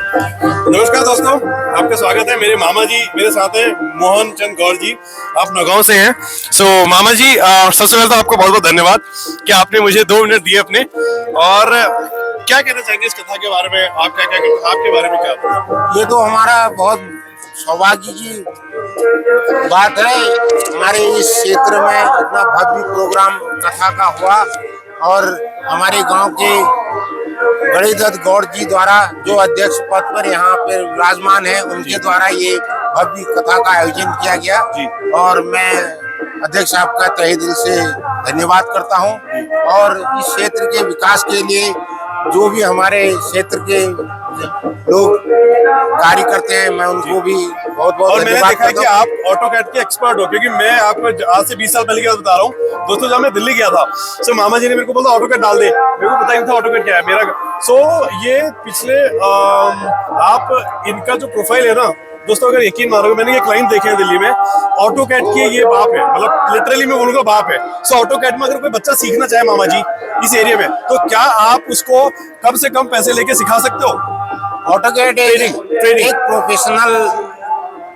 नमस्कार दोस्तों, आपका स्वागत है। मेरे मामा जी मेरे साथ हैं, मोहन चंद गौर जी। आप नगांव से हैं। मामा जी, सबसे पहले तो आपको बहुत बहुत धन्यवाद कि आपने मुझे 2 मिनट दिए अपने। और क्या कहना चाहेंगे इस कथा के बारे में? आप क्या क्या आपके बारे में क्या? ये तो हमारा बहुत सौभाग्य की बात है। हमारे इस क्षेत्र में इतना भव्य प्रोग्राम कथा का हुआ और हमारे गांव के गणेश गौड़ जी द्वारा, जो अध्यक्ष पद पर यहाँ पे विराजमान है, उनके द्वारा ये भव्य कथा का आयोजन किया गया। और मैं अध्यक्ष साहब का तहे दिल से धन्यवाद करता हूँ। और इस क्षेत्र के विकास के लिए जो भी हमारे क्षेत्र के लोग कार्य करते हैं, मैं उनको भी बहुत बहुत धन्यवाद करता हूं। कि आप ऑटोकैड के एक्सपर्ट हो, क्योंकि मैं आपको आज से 20 साल पहले की बात बता रहा हूँ दोस्तों। जब मैं दिल्ली गया था, मामा जी ने मेरे को बोला ऑटोकैड डाल दे। मेरे को पता ही नहीं था ऑटोकैड क्या है मेरा। ये पिछले आप इनका जो प्रोफाइल है ना दोस्तों, अगर यकीन मारोगे, मैंने ये क्लाइंट देखे हैं दिल्ली में, ऑटोकैड के ये बाप है, मतलब लिटरली मैं बोलूंगा बाप है। ऑटोकैड में अगर कोई बच्चा सीखना चाहे मामा जी इस एरिया में, तो क्या आप उसको कम से कम पैसे लेके सिखा सकते हो? ऑटोकैड एक प्रोफेशनल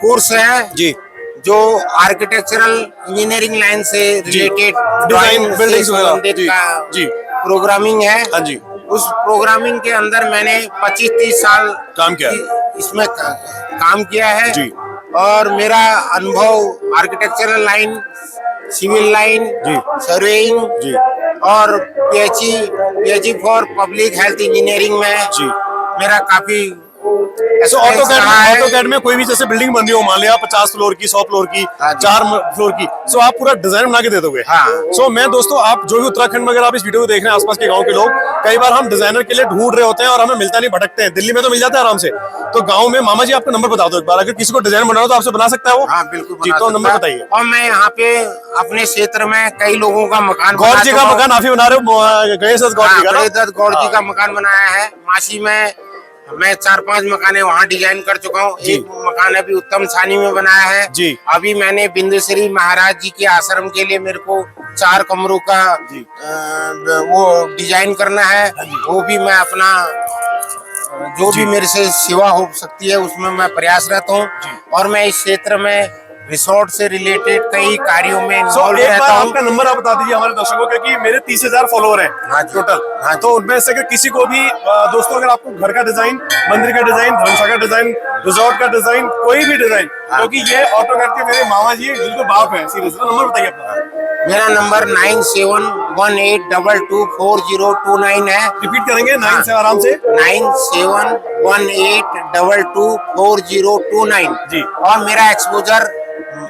कोर्स है जी, जो आर्किटेक्चरल इंजीनियरिंग लाइन से रिलेटेड डिजाइन बिल्डिंग का प्रोग्रामिंग है। हाँ जी। उस प्रोग्रामिंग के अंदर मैंने 25-30 साल काम किया, इसमें काम किया है जी। और मेरा अनुभव architectural line, civil line, surveying जी, और PHE for public health engineering में जी मेरा काफी ऑटोकैड में कोई भी जैसे बिल्डिंग बन रही हो, मान लिया 50 फ्लोर की, 100 फ्लोर की, 4 फ्लोर की, आप पूरा डिजाइन बना के दे दोगे। हाँ। मैं दोस्तों, आप जो भी उत्तराखंड में अगर आप इस वीडियो को देख रहे हैं, आसपास के गांव के लोग, कई बार हम डिजाइनर के लिए ढूंढ रहे होते हैं और हमें मिलता नहीं, भटकते हैं। दिल्ली में तो मिल जाता है आराम से, तो गाँव में मामा जी आपका नंबर बता दो एक बार, अगर किसी को डिजाइन बनाना हो तो आपसे बना सकता है वो। हाँ बिल्कुल जी, तो नंबर बताइए। और मैं यहाँ पे अपने क्षेत्र में कई लोगों का मकान, गौर जी का मकान आप ही बना रहे हो? गणेश दत्त गौड़ जी का मकान बनाया है। मासी में मैं 4-5 मकान वहाँ डिजाइन कर चुका हूँ। एक मकान अभी उत्तम छानी में बनाया है जी। अभी मैंने बिंदेश्वरी महाराज जी के आश्रम के लिए मेरे को 4 कमरों का वो डिजाइन करना है। वो भी मैं अपना जो भी मेरे से सेवा हो सकती है उसमें मैं प्रयासरत हूँ। और मैं इस क्षेत्र में रिसोर्ट से रिलेटेड कई कार्यों में इन्वॉल्व रहता हूं। आपका नंबर आप बता दीजिए हमारे दर्शकों को, क्योंकि मेरे 30,000 फॉलोअर हैं टोटल। हाँ, तो उनमें से अगर किसी को भी दोस्तों, अगर आपको घर का डिजाइन, मंदिर का डिजाइन, धर्मशाला का डिजाइन, रिसोर्ट का डिजाइन, कोई भी डिजाइन, क्योंकि ये ऑटोकैड के मेरे मामा जी जिनको बाप है, सीरियस। नंबर बताइए अपना। मेरा नंबर 9718224029 है। रिपीट करेंगे 9 से आराम से। 9718224029 जी। और मेरा exposure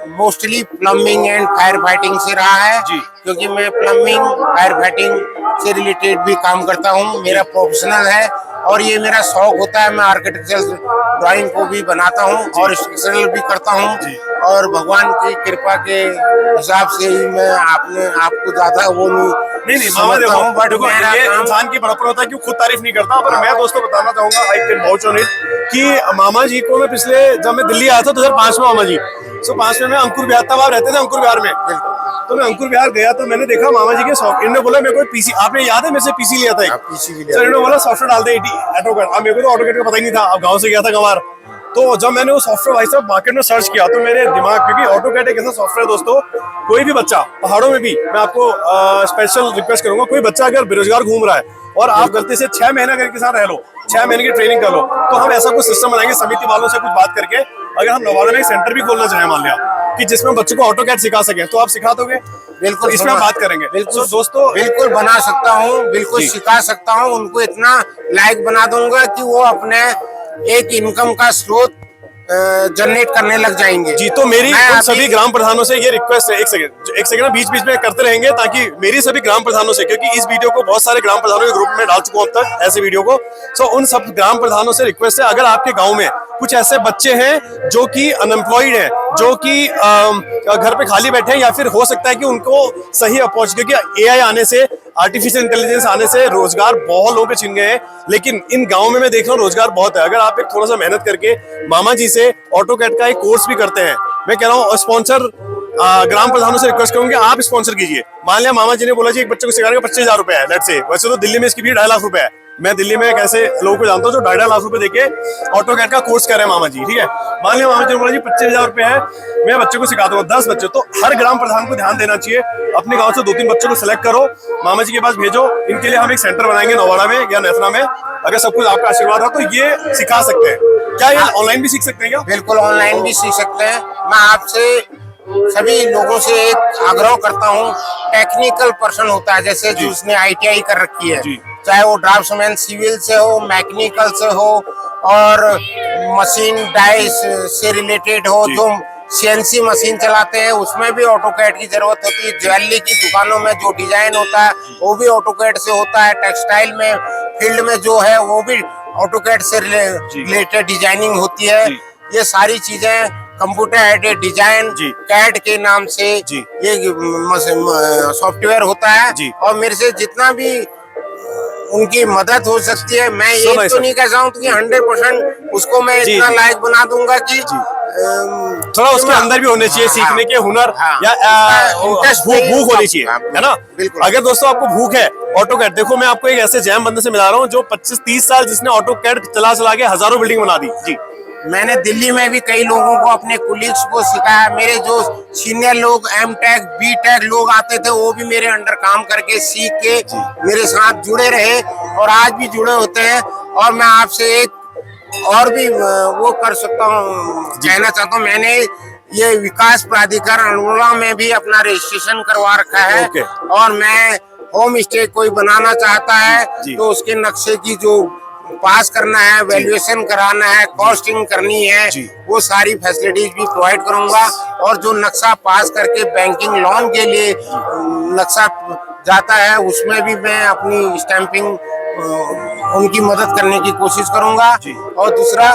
mostly plumbing and fire fighting से रहा है जी, क्योंकि मैं प्लम्बिंग, फायर फाइटिंग से रिलेटेड भी काम करता हूं। मेरा प्रोफेशनल है और ये मेरा शौक होता है। मैं आर्किटेक्चरल ड्राइंग को भी बनाता हूं और स्ट्रक्चरल भी करता हूं। और भगवान की कृपा के हिसाब से ही मैं आपको ज्यादा वो नहीं मामा देखो, ये इंसान की बड़प्पन होता है कि खुद तारीफ नहीं करता। पर मैं दोस्तों बताना चाहूंगा, I can vouch on it, कि मामा जी को मैं पिछले, जब मैं दिल्ली आया था 2005 में, मामा जी 5 में अंकुर विहार, तब आप रहते थे अंकुर विहार में, तो मैं अंकुर विहार गया तो मैंने देखा मामा जी के शौक। इन्होंने बोला मेरे को पीसी, आपने याद है मेरे से पीसी लिया था, इन्होंने बोला सॉफ्टवेयर डाल दे ऑटोकैड। अब मेरे को तो ऑटोकैड का पता ही नहीं था, अब गाँव से गया था गंवार। तो जब मैंने वो सॉफ्टवेयर भाई साहब मार्केट में सर्च किया, तो मेरे दिमाग, क्योंकि ऑटोकैड एक ऐसा सॉफ्टवेयर दोस्तों, कोई भी बच्चा पहाड़ों में भी, मैं आपको स्पेशल रिक्वेस्ट करूंगा, कोई बच्चा अगर बेरोजगार घूम रहा है और आप गलती से 6 महीने अगर के साथ रह लो, 6 महीने की ट्रेनिंग कर लो, तो हम ऐसा कुछ सिस्टम बनाएंगे समिति वालों से कुछ बात करके। अगर हम नवादा में एक सेंटर भी खोलना चाहें, मान लिया कि जिसमें बच्चों को ऑटोकैड सिखा सके, तो आप सिखा दोगे? बिल्कुल, इसमें हम बात करेंगे। बिल्कुल दोस्तों, बिल्कुल बना सकता हूँ, बिल्कुल सिखा सकता हूँ। उनको इतना लायक बना दूंगा कि वो अपने एक इनकम का स्रोत जनरेट करने लग जाएंगे जी। तो मेरी सभी ग्राम प्रधानों से ये रिक्वेस्ट है, एक सेकंड बीच बीच में करते रहेंगे, ताकि मेरी सभी ग्राम प्रधानों से, क्योंकि इस वीडियो को बहुत सारे ग्राम प्रधानों के ग्रुप में डाल चुका हूं अब तक ऐसे वीडियो को। उन सब ग्राम प्रधानों से रिक्वेस्ट है, अगर आपके गांव में कुछ ऐसे बच्चे हैं जो कि अनएम्प्लॉयड हैं, जो कि घर पे खाली बैठे हैं, या फिर हो सकता है कि उनको सही अपॉर्चुनिटी, क्योंकि एआई आने से, आर्टिफिशियल इंटेलिजेंस आने से रोजगार बहुत लोगों के छिन गए हैं, लेकिन इन गांव में मैं देख रहा हूँ रोजगार बहुत है। अगर आप एक थोड़ा सा मेहनत करके मामा जी से ऑटोकैड का एक कोर्स भी करते हैं, मैं कह रहा हूँ स्पॉन्सर, ग्राम प्रधानों से रिक्वेस्ट करूंगी आप स्पॉन्सर कीजिए। मान लिया मामा जी ने बोला जी एक बच्चे को सिखाने का 25,000 रुपए है, लेट्स से, वैसे तो दिल्ली में इसकी फीस 2.5 लाख रुपए है, मैं दिल्ली में एक ऐसे लोगों को जानता हूँ जो 2.5 लाख रुपए देके ऑटोकैड का कोर्स कर रहे हैं मामा जी, ठीक है। मान लिया मामा जी ने बोला जी 25,000 रुपए है, मैं बच्चे को सिखा दूंगा, 10 बच्चे। तो हर ग्राम प्रधान को ध्यान देना चाहिए, अपने गांव से 2-3 बच्चों को सिलेक्ट करो, मामा जी के पास भेजो। इनके लिए हम एक सेंटर बनाएंगे नवाड़ा में या नेथना में, अगर सब कुछ आपका आशीर्वाद है तो ये सिखा सकते हैं। क्या ये ऑनलाइन भी सीख सकते हैं क्या? बिल्कुल ऑनलाइन भी सीख सकते हैं। मैं आपसे सभी लोगों से एक आग्रह करता हूँ, टेक्निकल पर्सन होता है जैसे जिसने ITI कर रखी है, चाहे वो ड्राफ्ट्समैन सिविल से हो, मैकेनिकल से हो और मशीन डाइस से रिलेटेड हो, जो CNC मशीन चलाते हैं उसमें भी ऑटोकैड की जरूरत होती है। ज्वेलरी की दुकानों में जो डिजाइन होता है वो भी ऑटोकैड से होता है। टेक्सटाइल में फील्ड में जो है वो भी ऑटोकैड से रिलेटेड डिजाइनिंग होती है। ये सारी चीजें कंप्यूटर एडेड डिजाइन कैड के नाम से ये सॉफ्टवेयर होता है। और मेरे से जितना भी उनकी मदद हो सकती है, मैं ये तो नहीं कह सकता कि 100% उसको मैं इतना लायक बना दूंगा कि थोड़ा उसके अंदर भी होने चाहिए सीखने के हुनर या भूख होनी चाहिए, है ना। अगर दोस्तों आपको भूख है ऑटोकैड, देखो मैं आपको एक ऐसे जैम बंदे से मिला रहा हूँ जो 25-30 साल जिसने ऑटोकैड चला के हजारों बिल्डिंग बना दी जी। मैंने दिल्ली में भी कई लोगों को, अपने कुलीग्स को सिखाया। मेरे जो सीनियर लोग M.Tech B.Tech लोग आते थे वो भी मेरे अंडर काम करके सीख के मेरे साथ जुड़े रहे और आज भी जुड़े होते हैं। और मैं आपसे एक और भी वो कर सकता हूँ, कहना चाहता हूँ, मैंने ये विकास प्राधिकरण अल्मोड़ा में भी अपना रजिस्ट्रेशन करवा रखा है। और मैं होम स्टे कोई बनाना चाहता है तो उसके नक्शे की जो पास करना है, वैल्यूएशन कराना है, कॉस्टिंग करनी है, वो सारी फैसिलिटीज भी प्रोवाइड करूंगा। और जो नक्शा पास करके बैंकिंग लोन के लिए नक्शा जाता है उसमें भी मैं अपनी स्टैंपिंग उनकी मदद करने की कोशिश करूंगा। और दूसरा,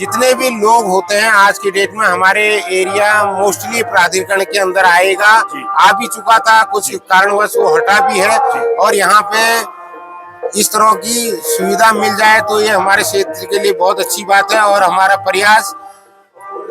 जितने भी लोग होते हैं आज की डेट में हमारे एरिया मोस्टली प्राधिकरण के अंदर आएगा, आ भी चुका था, कुछ कारणवश वो हटा भी है। और यहाँ पे इस तरह की सुविधा मिल जाए तो ये हमारे क्षेत्र के लिए बहुत अच्छी बात है और हमारा प्रयास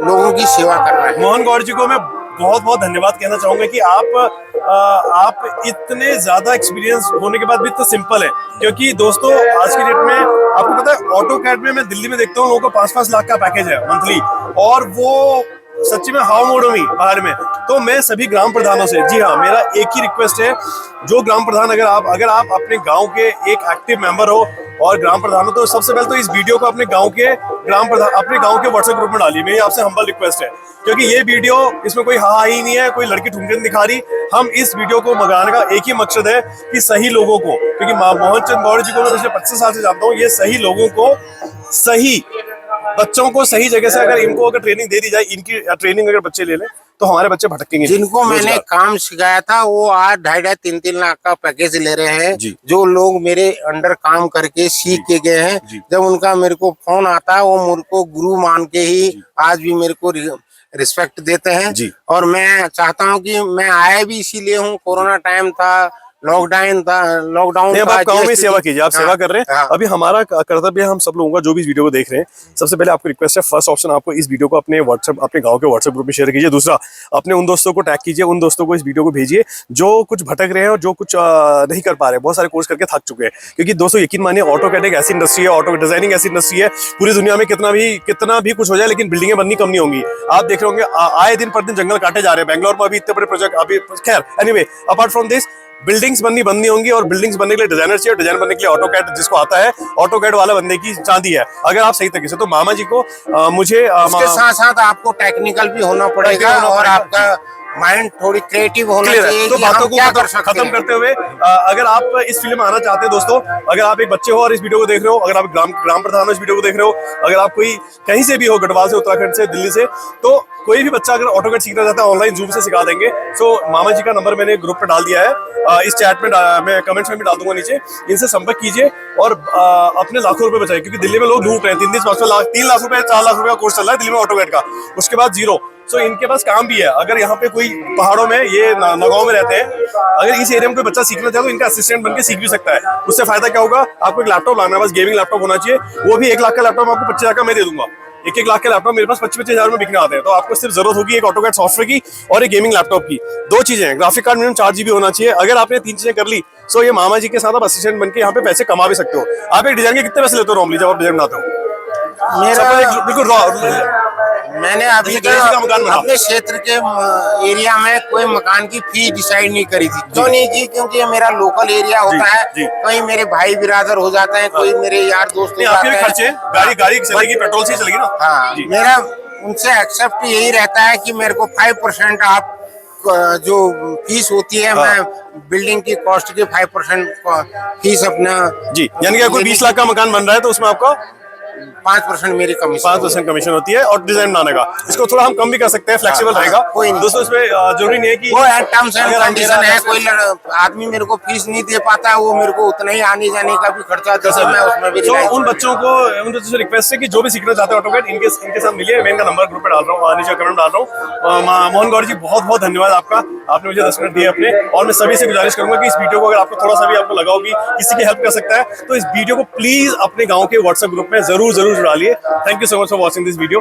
लोगों की सेवा करना है। मोहन गौड़ जी को मैं बहुत बहुत धन्यवाद कहना चाहूंगा कि आप इतने ज्यादा एक्सपीरियंस होने के बाद भी इतना सिंपल है। क्योंकि दोस्तों आज की डेट में आपको पता है ऑटोकैड में मैं दिल्ली में देखता हूँ लोगों को 5-5 लाख का पैकेज है मंथली, और वो सच्ची में हाउ मोड़ो में बाहर में। तो मैं सभी ग्राम प्रधानों से, जी हाँ, मेरा एक ही रिक्वेस्ट है, जो ग्राम प्रधान अगर आप अपने गांव के एक एक्टिव मेंबर हो और ग्राम प्रधान हो तो सबसे पहले तो इस वीडियो को अपने गांव के ग्राम प्रधान अपने गांव के व्हाट्सएप ग्रुप में डालिए। मेरी आपसे हम्बल रिक्वेस्ट है, क्योंकि ये वीडियो, इसमें कोई हा ही नहीं है, कोई लड़की ठुमके नहीं दिखा रही। हम इस वीडियो को मंगाने का एक ही मकसद है कि सही लोगों को, क्योंकि मोहन चंद गौड़ जी को मैं पिछले 25 साल से जानता हूँ, ये सही लोगों को, सही बच्चों को सही जगह से अगर ट्रेनिंग दे दी जाए, इनकी ट्रेनिंग अगर बच्चे ले लें तो हमारे बच्चे भटकेंगे। जिनको मैंने काम सिखाया था वो आज 2.5-3 लाख का पैकेज ले रहे हैं। जो लोग मेरे अंडर काम करके सीख के गए हैं, जब उनका मेरे को फोन आता है वो मेरे को गुरु मान के ही आज भी मेरे को रिस्पेक्ट देते हैं। और मैं चाहता हूँ कि मैं आया भी इसीलिए हूँ, कोरोना टाइम था, लॉकडाउन आप गांव में सेवा कीजिए, आप सेवा कर रहे हैं। अभी हमारा कर्तव्य है, हम सब लोगों का जो भी इस वीडियो को देख रहे हैं, सबसे पहले आपको रिक्वेस्ट है, फर्स्ट ऑप्शन आपको इस वीडियो को अपने गांव के व्हाट्सएप ग्रुप में शेयर कीजिए। दूसरा, अपने उन दोस्तों को टैग कीजिए, उन दोस्तों को इस वीडियो को भेजिए जो कुछ भटक रहे हैं और जो कुछ नहीं कर पा रहे हैं, बहुत सारे कोर्स करके थक चुके हैं। क्योंकि दोस्तों यकीन मानिए, ऑटोकैड एक ऐसी इंडस्ट्री है, ऑटो डिजाइनिंग ऐसी इंडस्ट्री है, पूरी दुनिया में कितना भी कुछ हो जाए लेकिन बिल्डिंगें बननी कम नहीं होंगी। आप देख रहे होंगे आए दिन पर दिन जंगल काटे जा रहे हैं। बैंगलोर में अभी इतने बड़े प्रोजेक्ट, अभी खैर anyway, apart from this, buildings बननी होंगी और बिल्डिंग्स बनने के लिए डिजाइनर चाहिए, डिजाइन बनने के लिए ऑटोकैड जिसको आता है, ऑटोकैड वाला बंदे की चांदी है। अगर आप सही तरीके से, तो मामा जी को मुझे उसके साथ साथ आपको टेक्निकल भी होना पड़ेगा और आपका माइंड थोड़ी क्रिएटिव होना चाहिए। तो बातों को खत्म करते हुए, अगर आप इस फील्ड में आना चाहते हैं दोस्तों, अगर आप एक बच्चे हो और इस वीडियो को देख रहे हो, अगर आप ग्राम प्रधान हो इस वीडियो को देख रहे हो, अगर आप कोई कहीं से भी हो, गढ़वाल से, उत्तराखंड से, दिल्ली से, तो कोई भी बच्चा अगर ऑटोकैड सीखना चाहता है ऑनलाइन जूम से सिखा देंगे। सो मामा जी का नंबर मैंने ग्रुप पे डाल दिया है, इस चैट में मैं कमेंट्स में भी डाल दूंगा नीचे, इनसे संपर्क कीजिए और अपने लाखों रुपए बचाइए। क्योंकि दिल्ली में लोग लूट रहे हैं, 3 लाख रुपए 4 लाख रुपए का कोर्स चल रहा है दिल्ली में ऑटोकैड का, उसके बाद जीरो। सो इनके पास काम भी है। अगर यहाँ पे कोई पहाड़ों में, ये नगांव में रहते हैं, अगर इस एरिया में कोई बच्चा सीखना चाहे तो इनका असिस्टेंट बनके सीख भी सकता है। उससे फायदा क्या होगा, आपको एक लैपटॉप लाना है, बस गेमिंग लैपटॉप होना चाहिए, वो भी 1 लाख का लैपटॉप आपको 25,000 का मैं दे दूंगा। 1-1 लाख के लैपटॉप मेरे पास 25-25 हजार में बिकने आते हैं। तो आपको सिर्फ जरूरत होगी एक ऑटोकैड सॉफ्टवेयर की और एक गेमिंग लैपटॉप की। 2 चीजें हैं, ग्राफिक कार्ड मिनिमम 4 GB होना चाहिए। अगर आपने 3 चीजें कर ली तो ये मामा जी के साथ आप असिस्टेंट बन के यहाँ पे पैसे कमा भी सकते हो। आप एक डिजाइन के कितने पैसे लेते हो नॉर्मली जब आप डिजाइन बनाते हो? मेरा बिल्कुल मैंने अभी जैसे का मकान बना। अपने क्षेत्र के एरिया में कोई मकान की फीस डिसाइड नहीं करी थी। क्यों नहीं की? क्योंकि ये मेरा लोकल एरिया होता है। जी। कहीं मेरे भाई बिरादर हो जाते हैं, कोई मेरे यार दोस्त हो आपके जाते भी हैं। खर्चे गाड़ी चलेगी, पेट्रोल से ही चलेगी ना। हाँ, जी। मेरा उनसे एक्सेप्ट यही रहता है कि मेरे को 5% आप जो फीस होती है, मैं बिल्डिंग की कॉस्ट की 5% फीस अपना। जी, यानी कि अगर कोई 20 लाख का मकान बन रहा है तो उसमें आपका 5% मेरी कमीशन 5% कमीशन होती है और डिजाइन बनाने का इसको थोड़ा हम कम भी कर सकते हैं, फ्लेक्सिबल रहेगा। कोई नहीं। दोस्तों इसमें जरूरी नहीं है कि वो टर्म्स एंड अगर आप कंडीशन है। कोई आदमी मेरे को फीस नहीं दे पाता, वो मेरे को उतना ही आने जाने का भी खर्चा देता, मैं उसमें भी तो उन बच्चों से रिक्वेस्ट है कि जो भी सीखना चाहते हैं ऑटोकैड इनके साथ मिलिए। मैं इनका नंबर ग्रुप पे डाल रहा हूँ, नीचे कमेंट डाल रहा हूँ। मोहन गौर जी बहुत बहुत धन्यवाद आपका, आपने मुझे 10 मिनट दिए अपने। और मैं सभी से गुजारिश करूंगा कि इस वीडियो को अगर आपको थोड़ा सा भी आपको लगा हो कि किसी की हेल्प कर सकता है तो इस वीडियो को प्लीज अपने गाँव के व्हाट्सएप ग्रुप में जरूर जुड़ा लिए। Thank you so much for watching this video.